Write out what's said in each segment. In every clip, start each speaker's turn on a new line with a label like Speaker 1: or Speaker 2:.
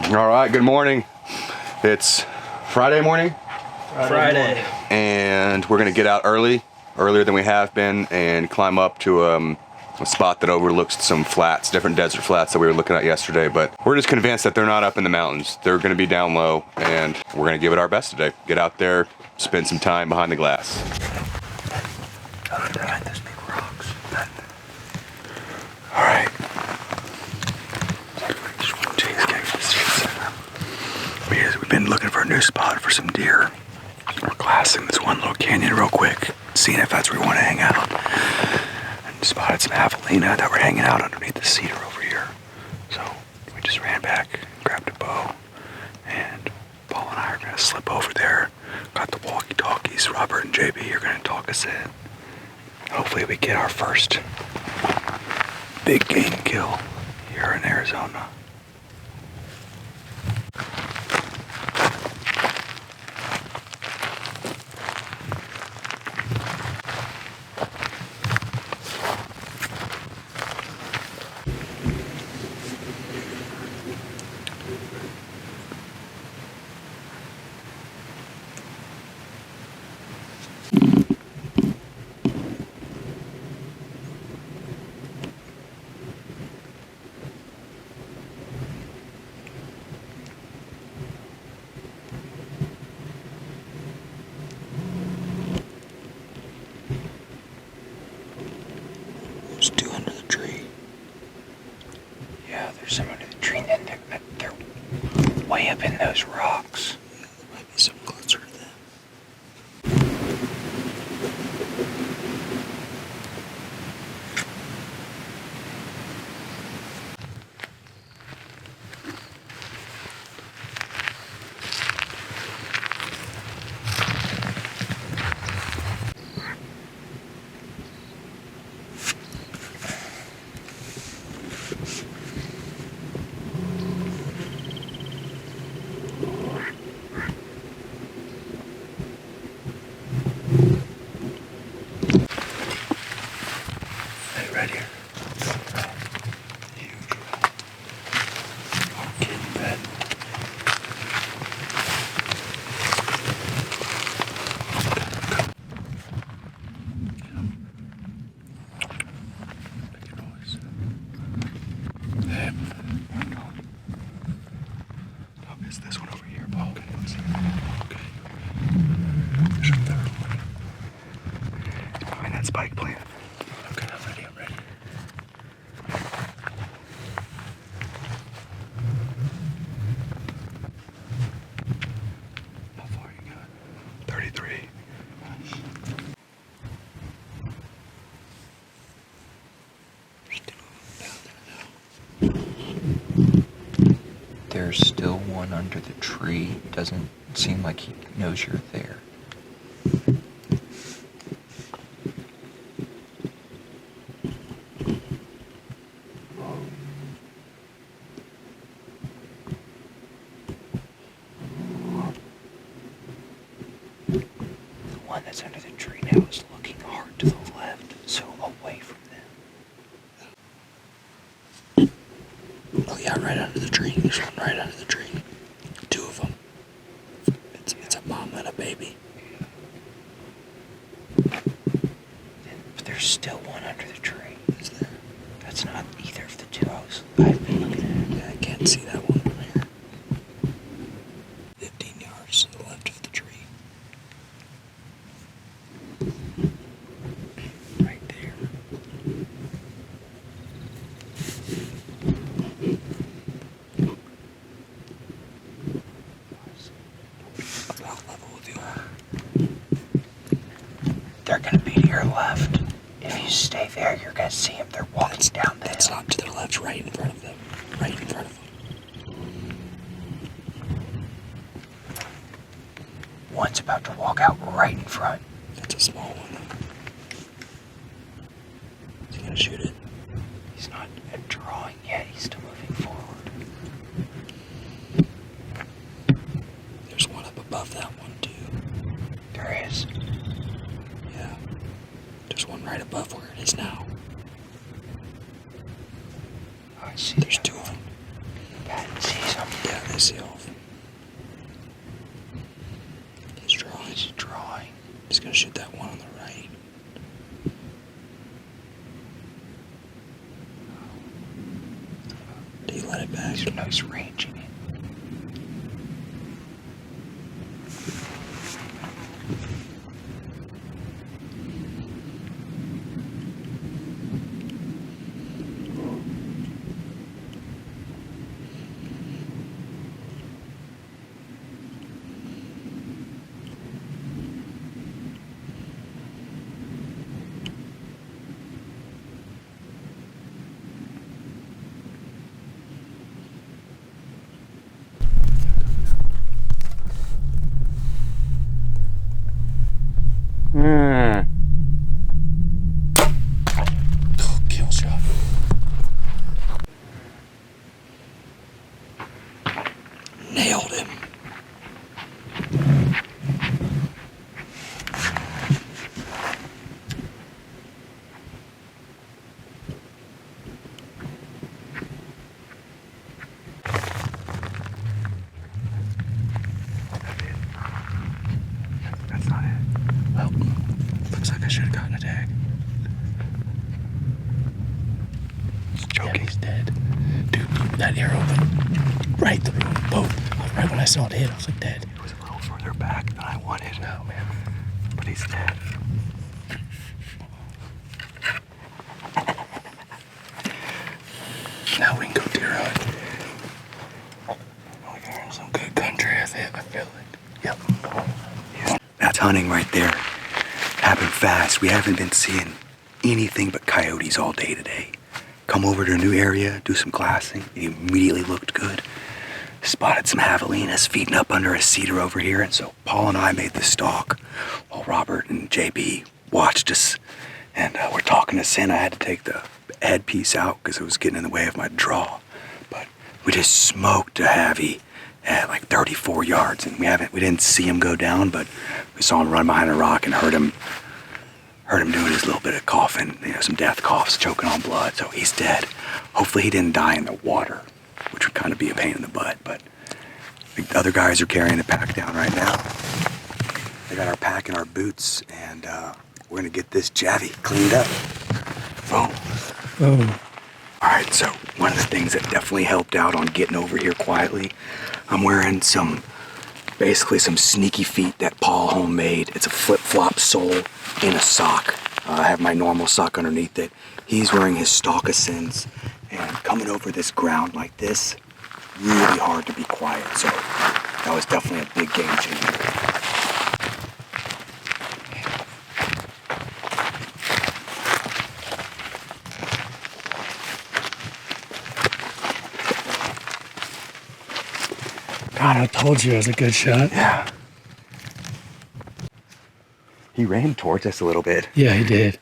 Speaker 1: All right, good morning. It's Friday morning.
Speaker 2: Friday.
Speaker 1: And we're gonna get out earlier than we have been, and climb up to a spot that overlooks some flats, different desert flats that we were looking at yesterday. But we're just convinced that they're not up in the mountains. They're gonna be down low, and we're gonna give it our best today. Get out there, spend some time behind the glass.
Speaker 2: Behind those big rocks.
Speaker 1: All right. We've been looking for a new spot for some deer. We're glassing this one little canyon real quick, seeing if that's where we want to hang out. And spotted some javelina that were hanging out underneath the cedar over here. So we just ran back, grabbed a bow, and Paul and I are going to slip over there. Got the walkie-talkies. Robert and JB are going to talk us in. Hopefully we get our first big game kill here in Arizona. There's two under the tree.
Speaker 2: Yeah, there's some under the tree, and then they're way up in those rocks.
Speaker 1: Yeah, there might be some closer to them. Right here. Huge. Kid bed. Make a noise. No, it's this one over here, Paul. Okay, one second. Okay. There's a third one. It's behind that spike plant. Okay, I'm ready. How far you got? 33.
Speaker 2: There's still one under the tree. Doesn't seem like he knows you're there. The one that's under the tree now is looking hard to the left, so away from them.
Speaker 1: Oh yeah, right under the tree. There's one right under the tree. Two of them. It's a mom and a baby.
Speaker 2: But there's still one under the tree.
Speaker 1: Is there?
Speaker 2: That's not either of the two I've been looking at.
Speaker 1: Yeah, I can't see that one from here. 15 yards to the left of the tree. Right there. About level with the water.
Speaker 2: They're gonna be to your left. If you stay there, you're gonna see them. They're walking down the hill.
Speaker 1: It's not to their left, right in front of them. Right in front of them.
Speaker 2: One's about to walk out right in front.
Speaker 1: That's a small one. Is he gonna shoot it?
Speaker 2: He's not drawing yet. He's still moving forward.
Speaker 1: There's one up above that one too.
Speaker 2: There is.
Speaker 1: Yeah. There's one right above where it is now.
Speaker 2: Oh, I see.
Speaker 1: There's two of them.
Speaker 2: Patton sees them.
Speaker 1: Yeah, they see Nailed him. That's not it. Well, looks like I should have gotten a tag. He's choking.
Speaker 2: Yeah, he's dead. Dude, that arrow went right through them both. Right when I saw it hit, I was like, dead.
Speaker 1: It was a little further back than I wanted.
Speaker 2: Oh, man.
Speaker 1: But he's dead.
Speaker 2: Now we can go deer hunt. We're in some good country, I feel like. Yep.
Speaker 1: That's hunting right there. Happened fast. We haven't been seeing anything but coyotes all day today. Come over to a new area, do some glassing. It immediately looked good. Spotted some javelinas feeding up under a cedar over here, and so Paul and I made the stalk while Robert and JB watched us. And we're talking to Sin. I had to take the headpiece out because it was getting in the way of my draw. But we just smoked a javy at like 34 yards, and we didn't see him go down, but we saw him run behind a rock and heard him doing his little bit of coughing, some death coughs, choking on blood. So he's dead. Hopefully he didn't die in the water, which would kind of be a pain in the butt. But the other guys are carrying the pack down right now. They got our pack and our boots, and we're gonna get this javy cleaned up. Boom.
Speaker 2: Oh.
Speaker 1: All right, so one of the things that definitely helped out on getting over here quietly, I'm wearing basically some sneaky feet that Paul homemade. It's a flip-flop sole in a sock. I have my normal sock underneath it. He's wearing his stockasins, and coming over this ground like this, really hard to be quiet. So that was definitely a big game changer.
Speaker 2: God, I told you it was a good shot.
Speaker 1: Yeah. He ran towards us a little bit.
Speaker 2: Yeah, he did.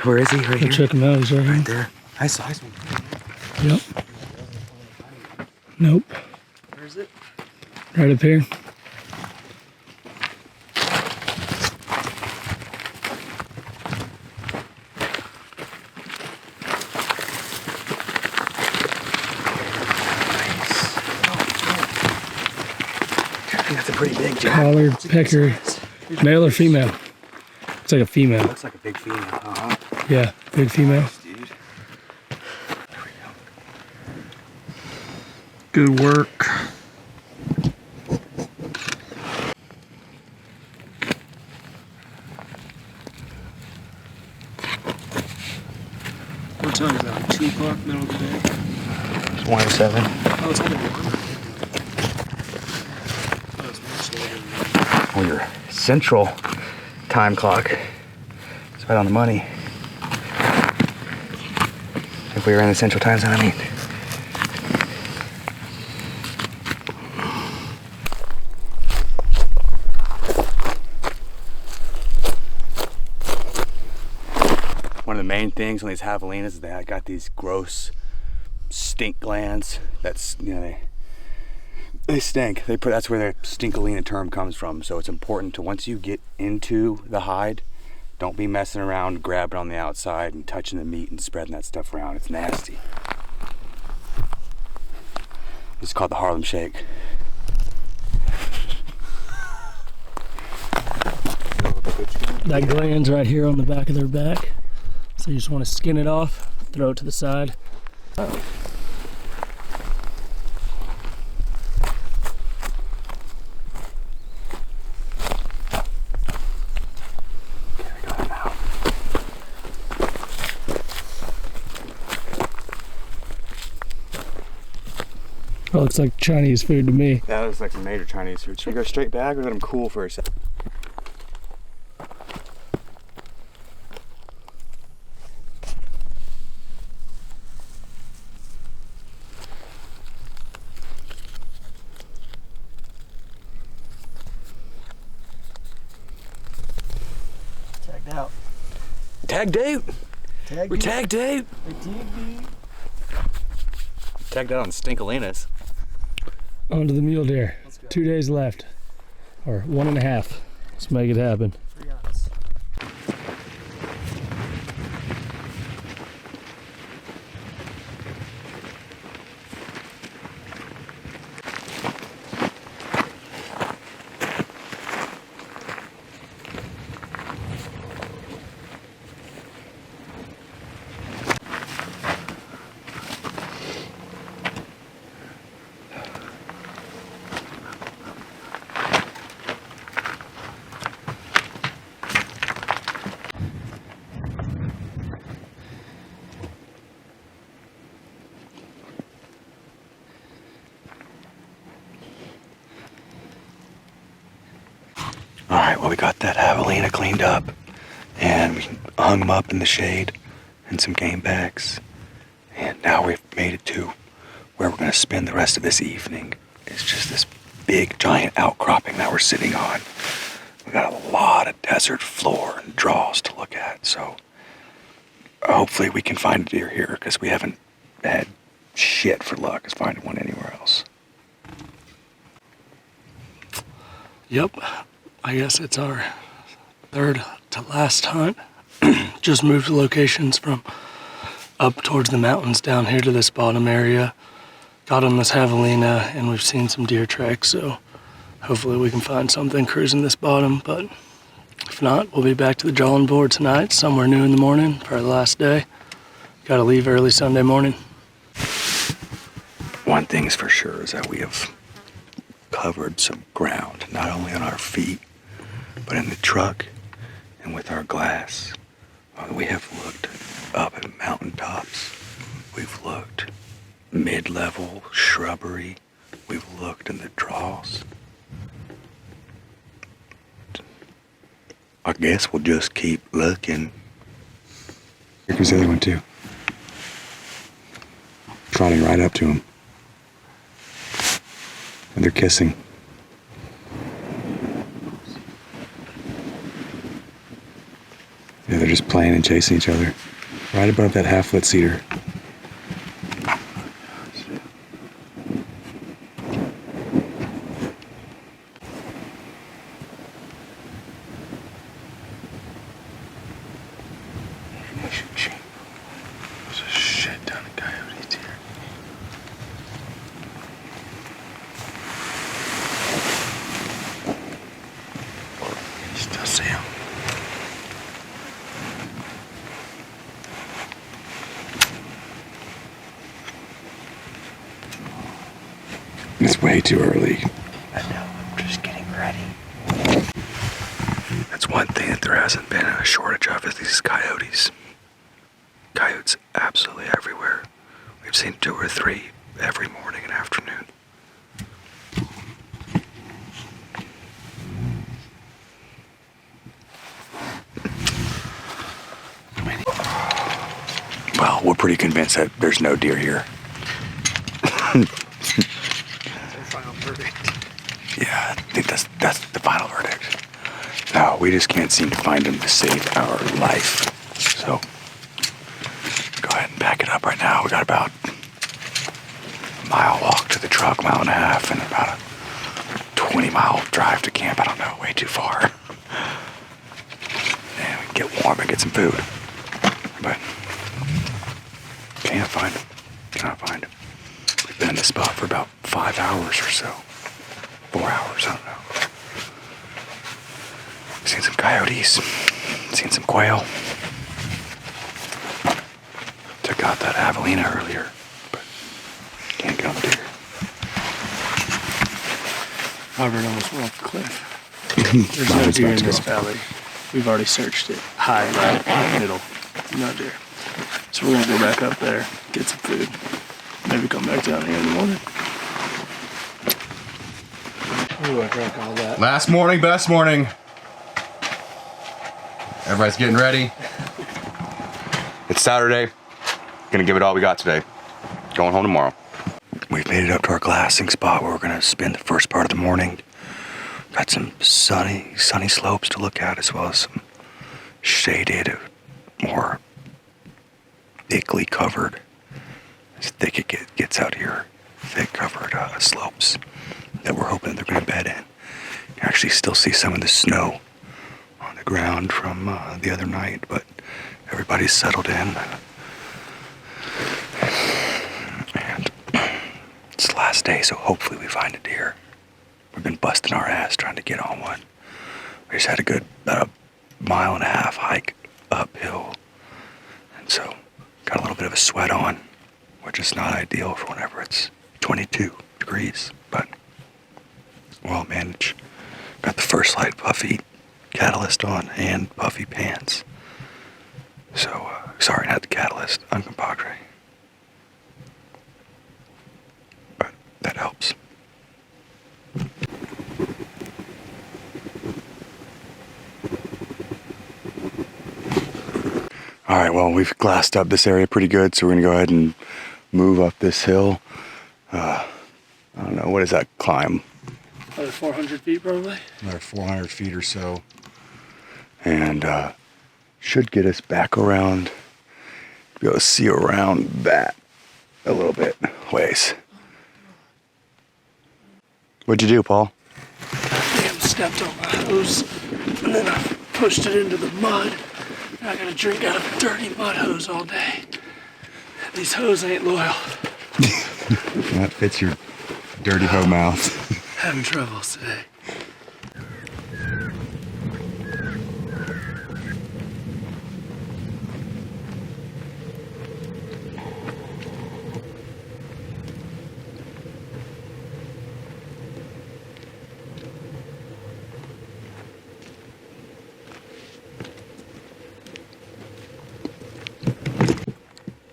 Speaker 1: Where is he? Right
Speaker 2: Go
Speaker 1: here?
Speaker 2: check him out. He's right
Speaker 1: Right
Speaker 2: here.
Speaker 1: there. I saw him.
Speaker 2: Yep. Nope.
Speaker 1: Where is it?
Speaker 2: Right up here.
Speaker 1: That's a pretty big jack.
Speaker 2: Collar, pecker. Male or female? It's like a female.
Speaker 1: Looks like a big female. Uh-huh.
Speaker 2: Yeah, big female.
Speaker 1: Nice, dude. There we go.
Speaker 2: Good work.
Speaker 3: What time is that? Like 2 o'clock, middle of the day?
Speaker 1: It's 107.
Speaker 3: Oh, it's only 1. Oh, it's much later than that.
Speaker 1: Well, your central time clock is right on the money. If we were in the central time zone, I mean. One of the main things on these javelinas is they got these gross stink glands. That's, they stink. That's where the stinkalina term comes from. So it's important to, once you get into the hide, don't be messing around, grabbing on the outside and touching the meat and spreading that stuff around. It's nasty. It's called the Harlem Shake.
Speaker 2: That gland's right here on the back of their back. So you just want to skin it off, throw it to the side.
Speaker 1: Oh.
Speaker 2: That looks like Chinese food to me.
Speaker 1: That looks like some major Chinese food. Should we go straight back or let them cool for a second?
Speaker 2: Tagged out.
Speaker 1: Tag Dave!
Speaker 2: Tagged
Speaker 1: We're tag Dave! Tagged out on Stinkalinas.
Speaker 4: On to the mule deer. 2 days left. Or 1.5. Let's make it happen.
Speaker 1: All right, well, we got that javelina cleaned up, and we hung them up in the shade in some game bags. And now we've made it to where we're going to spend the rest of this evening. It's just this big, giant outcropping that we're sitting on. We got a lot of desert floor and draws to look at, so hopefully we can find a deer here, because we haven't had shit for luck as finding one anywhere else.
Speaker 4: Yep. I guess it's our third to last hunt. Just moved locations from up towards the mountains down here to this bottom area. Got on this javelina and we've seen some deer tracks, so hopefully we can find something cruising this bottom, but if not, we'll be back to the drawing board tonight, somewhere new in the morning for our last day. Gotta leave early Sunday morning.
Speaker 1: One thing's for sure is that we have covered some ground, not only on our feet, but in the truck and with our glass. We have looked up at mountaintops. We've looked mid-level shrubbery. We've looked in the draws. I guess we'll just keep looking. Here comes the other one too. Trotting right up to him. And they're kissing. Yeah, they're just playing and chasing each other. Right above that half-lit cedar. There's a shit ton of coyotes here. You still see them? It's way too early.
Speaker 2: I know, I'm just getting ready.
Speaker 1: That's one thing that there hasn't been a shortage of is these coyotes. Coyotes absolutely everywhere. We've seen 2 or 3 every morning and afternoon. Well, we're pretty convinced that there's no deer here.
Speaker 3: Final verdict.
Speaker 1: Yeah, I think that's the final verdict. No, we just can't seem to find them to save our life. So, go ahead and back it up right now. We got about a mile walk to the truck, 1.5 miles, and about a 20-mile drive to camp. I don't know, way too far. And we can get warm and get some food. But, can't find them. Cannot find them. We've been in this spot for about 5 hours or so. 4 hours, I don't know. Seen some coyotes, seen some quail. Took out that javelina earlier, but can't get on the deer.
Speaker 4: Robert almost went off the cliff. There's no deer in this valley. We've already searched it. High, right, middle, no deer. So we're gonna go back up there, get some food. Maybe come back down here in the morning. Ooh, I drank all that.
Speaker 5: Last morning, best morning. Everybody's getting ready. It's Saturday. Gonna give it all we got today. Going home tomorrow.
Speaker 1: We've made it up to our glassing spot where we're gonna spend the first part of the morning. Got some sunny slopes to look at, as well as some shaded, more thickly covered. As thick it gets out here. thick covered slopes that we're hoping they're going to bed in. You actually still see some of the snow on the ground from the other night, but everybody's settled in. And it's the last day, so hopefully we find a deer. We've been busting our ass trying to get on one. We just had a good about a 1.5 mile hike uphill, and so got a little bit of a sweat on, which is not ideal for whenever it's 22 degrees, but we'll manage. Got the first light puffy catalyst on and puffy pants. So, sorry, not the catalyst, uncompadre. But that helps. All right, well, we've glassed up this area pretty good, so we're gonna go ahead and move up this hill. I don't know, what is that climb?
Speaker 4: Another 400 feet probably.
Speaker 1: Another 400 feet or so. And should get us back around, be able to see around that a little bit ways. What'd you do, Paul?
Speaker 4: Damn, stepped on my hose, and then I pushed it into the mud. And I gotta drink out of a dirty mud hose all day. These hoses ain't loyal.
Speaker 1: That fits your dirty hoe mouth.
Speaker 4: Having troubles today.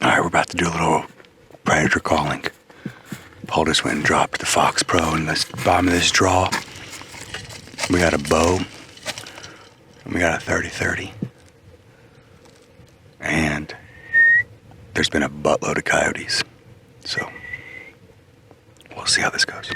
Speaker 1: All right, we're about to do a little predator calling. Paul just went and dropped the Fox Pro in the bottom of this draw. We got a bow, and we got a 30-30. And there's been a buttload of coyotes. So we'll see how this goes.